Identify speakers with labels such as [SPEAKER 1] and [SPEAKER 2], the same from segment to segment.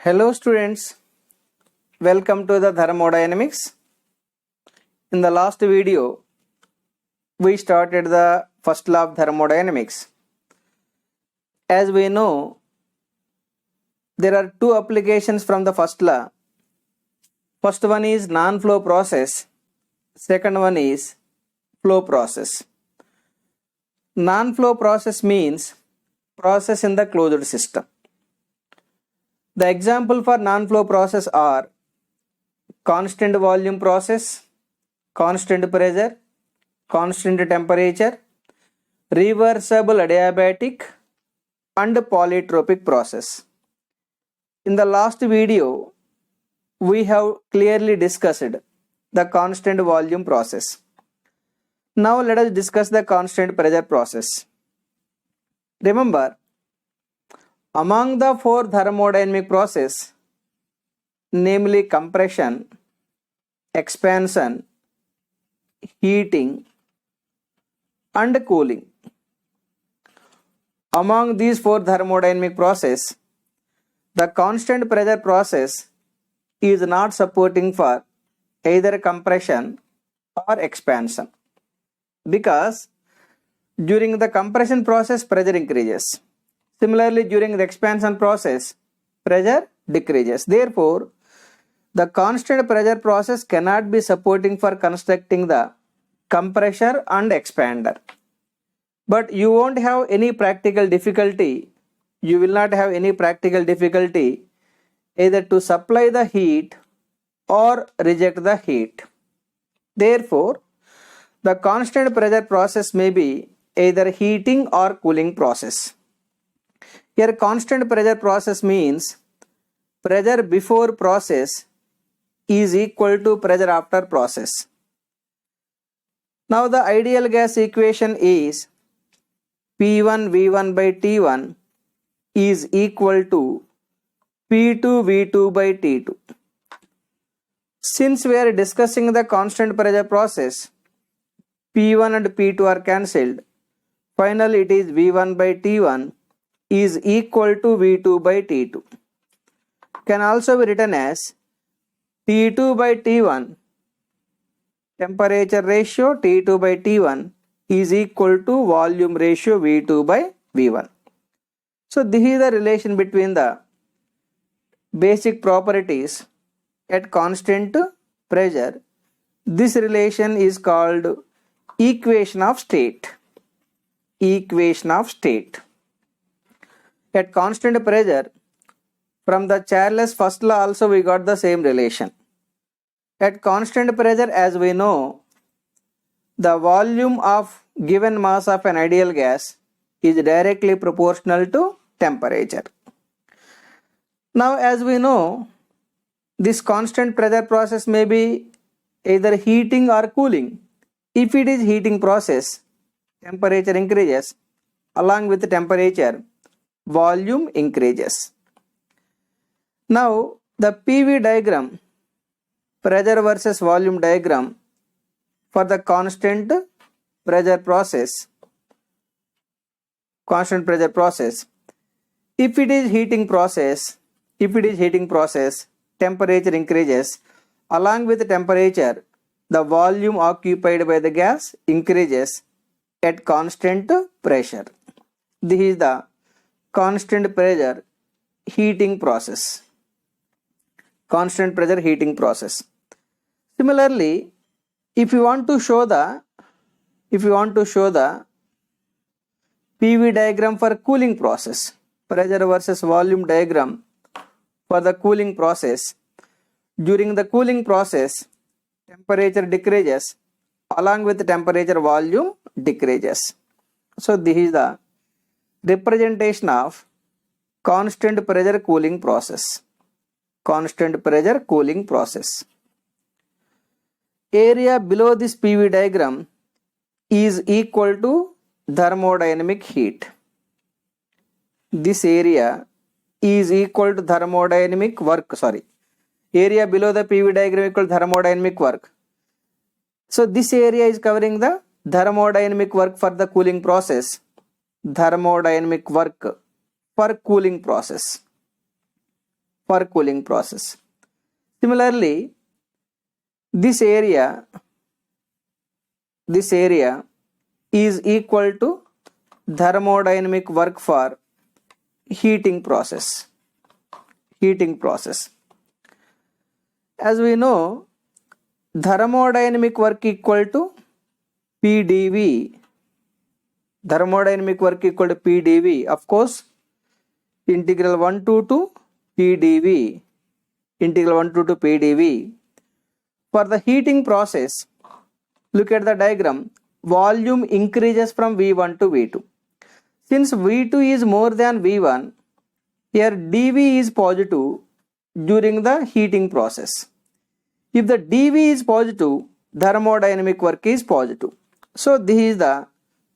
[SPEAKER 1] Hello students, welcome to the thermodynamics. In the last video, we started the first law of thermodynamics. As we know, there are two applications from the first law. First one is non-flow process, second one is flow process. Non-flow process means process in the closed system. The example for non-flow process are constant volume process, constant pressure, constant temperature, reversible adiabatic, and polytropic process. In the last video, we have clearly discussed the constant volume process. Now let us discuss the constant pressure process. Remember, among the four thermodynamic processes, namely compression, expansion, heating, and cooling. Among these four thermodynamic processes, the constant pressure process is not supporting for either compression or expansion, because during the compression process pressure increases. Similarly, during the expansion process, pressure decreases. Therefore, the constant pressure process cannot be supporting for constructing the compressor and expander. But you won't have any practical difficulty. You will not have any practical difficulty either to supply the heat or reject the heat. Therefore, the constant pressure process may be either heating or cooling process. Here constant pressure process means pressure before process is equal to pressure after process. Now the ideal gas equation is P1 V1 by T1 is equal to P2 V2 by T2. Since we are discussing the constant pressure process, P1 and P2 are cancelled. Finally, it is V1 by T1 is equal to V2 by T2. Can also be written as T2 by T1, temperature ratio T2 by T1 is equal to volume ratio V2 by V1. So this is the relation between the basic properties at constant pressure. This relation is called equation of state. Equation of state. At constant pressure, from the Charles first law also we got the same relation. At constant pressure, as we know, the volume of given mass of an ideal gas is directly proportional to temperature. Now as we know, this constant pressure process may be either heating or cooling. If it is heating process, temperature increases. Along with the temperature, volume increases. Now the PV diagram, pressure versus volume diagram for the constant pressure process. Constant pressure process. If it is heating process, temperature increases. Along with the temperature, the volume occupied by the gas increases at constant pressure. This is the constant pressure heating process. Constant pressure heating process. Similarly, if you want to show the PV diagram for cooling process, pressure versus volume diagram for the cooling process, during the cooling process, temperature decreases. Along with the temperature, volume decreases. So this is the representation of constant pressure cooling process. Constant pressure cooling process. Area below this PV diagram is equal to thermodynamic heat. This area is equal to thermodynamic work. Area below the PV diagram equal to thermodynamic work. So this area is covering the thermodynamic work for the cooling process. Thermodynamic work for cooling process. for cooling process. Similarly, this area is equal to thermodynamic work for heating process. As we know, thermodynamic work equal to PdV. Thermodynamic work equal to PdV. Of course, integral 1 to 2 PdV. Integral 1 to 2 PdV. For the heating process, look at the diagram. Volume increases from V1 to V2. Since V2 is more than V1, here dV is positive during the heating process. If the dV is positive, thermodynamic work is positive. So this is the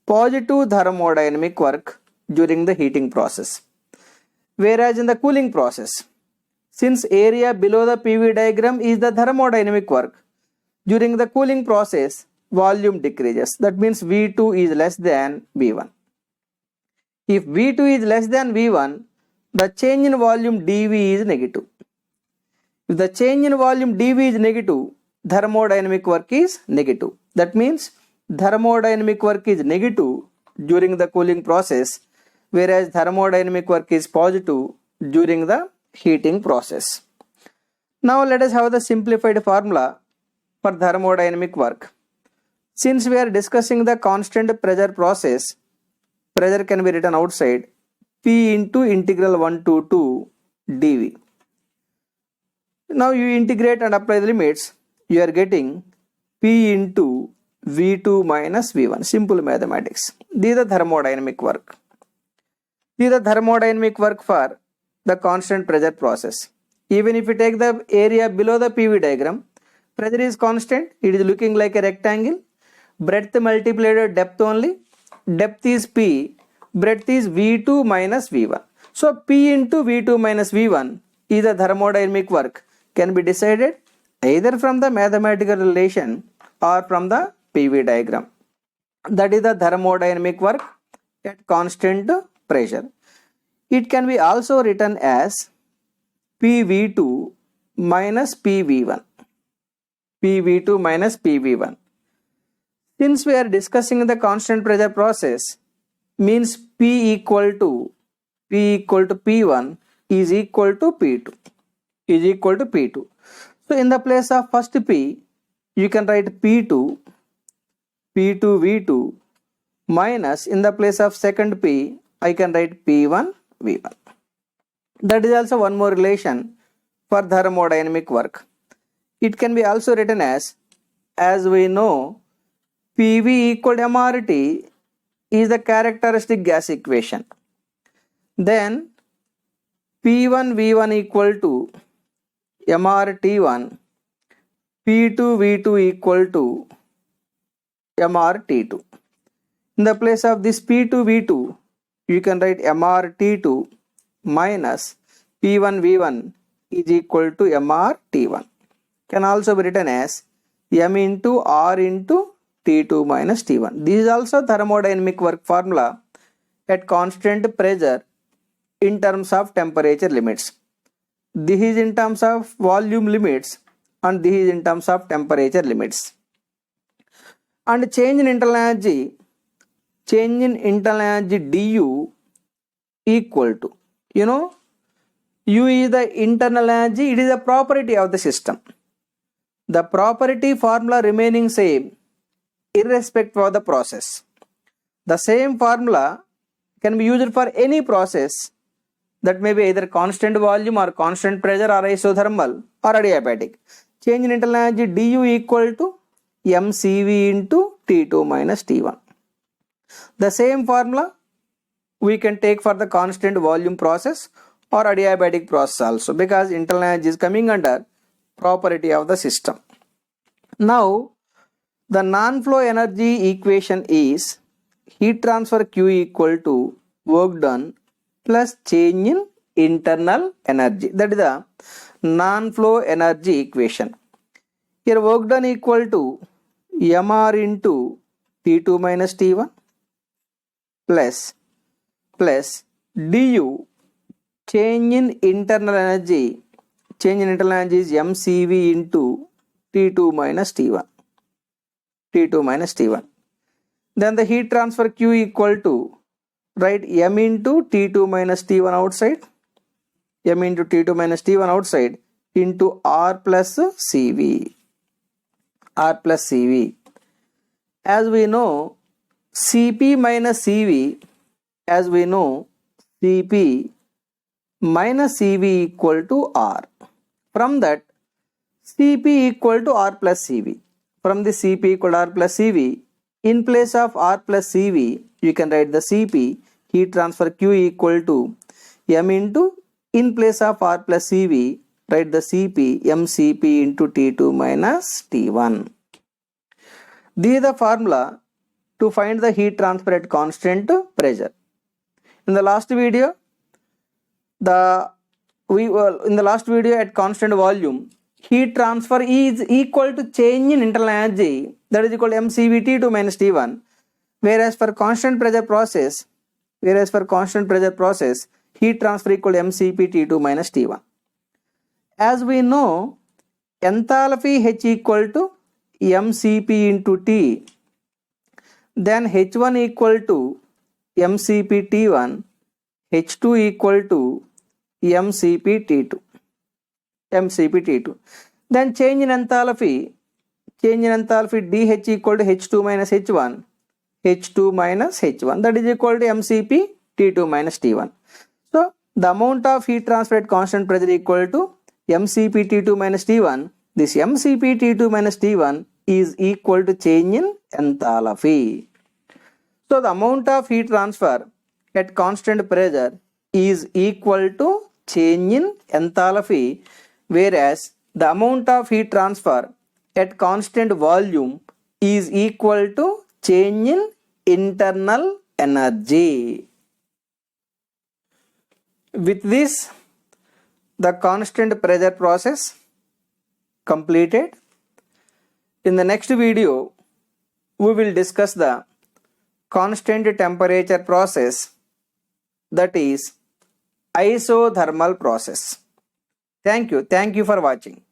[SPEAKER 1] positive thermodynamic work during the heating process. Whereas in the cooling process, since area below the PV diagram is the thermodynamic work, during the cooling process, volume decreases. That means V2 is less than V1. If V2 is less than V1, the change in volume dV is negative. If the change in volume dV is negative, thermodynamic work is negative. That means thermodynamic work is negative during the cooling process, whereas thermodynamic work is positive during the heating process. Now let us have the simplified formula for thermodynamic work. Since we are discussing the constant pressure process, pressure can be written outside P into integral 1 to 2 dV. Now you integrate and apply the limits, you are getting P into V2 minus V1. Simple mathematics. This is the thermodynamic work. This is the thermodynamic work for the constant pressure process. Even if you take the area below the PV diagram, pressure is constant, it is looking like a rectangle. Breadth multiplied by depth only. Depth is P, breadth is V2 minus V1. So P into V2 minus V1 is the thermodynamic work, can be decided either from the mathematical relation or from the PV diagram. That is the thermodynamic work at constant pressure. It can be also written as PV2 minus PV1. PV2 minus PV1. Since we are discussing the constant pressure process, means P equal to P1 is equal to P2. So in the place of first P, you can write P2 V2 minus in the place of second P, I can write P1 V1. That is also one more relation for thermodynamic work. It can be also written as we know, PV equal to MRT is the characteristic gas equation. Then P1 V1 equal to MRT1, P2 V2 equal to MRT2. In the place of this P2 V2, you can write MRT2 minus P1 V1 is equal to MRT1. Can also be written as M into R into T2 minus T1. This is also thermodynamic work formula at constant pressure in terms of temperature limits. This is in terms of volume limits and this is in terms of temperature limits. And change in internal energy du equal to, U is the internal energy, it is a property of the system. The property formula remaining same irrespective of the process. The same formula can be used for any process that may be either constant volume or constant pressure or isothermal or adiabatic. Change in internal energy du equal to mCV into T2 minus T1. The same formula we can take for the constant volume process or adiabatic process also, because internal energy is coming under property of the system. Now the non-flow energy equation is heat transfer Q equal to work done plus change in internal energy. That is the non-flow energy equation. Here work done equal to MR into T2 minus T1 plus du change in internal energy is mCV into T2 minus T1. Then the heat transfer Q equal to, right, m into T2 minus T1 outside, into R plus CV. As we know, CP minus CV equal to R. From that, CP equal to R plus CV. From the CP equal to R plus CV, in place of R plus CV, you can write the CP, heat transfer Q equal to m into, in place of R plus CV, write the CP, mCP into T2 minus T1. This is the formula to find the heat transfer at constant pressure. In the last video, at constant volume, heat transfer is equal to change in internal energy, that is equal to mCV T2 minus T1. Whereas for constant pressure process, heat transfer equal to mCP T2 minus T1. As we know, enthalpy H equal to mCP into T, then H1 equal to mCP T1, H2 equal to mCP T2. Then change in enthalpy dH equal to H2 minus H1, that is equal to mCP T2 minus T1. So the amount of heat transfer at constant pressure equal to mCP T2 minus T1. This mCP T2 minus T1 is equal to change in enthalpy. So the amount of heat transfer at constant pressure is equal to change in enthalpy, whereas the amount of heat transfer at constant volume is equal to change in internal energy. With this, the constant pressure process completed. In the next video, we will discuss the constant temperature process, that is isothermal process. Thank you for watching.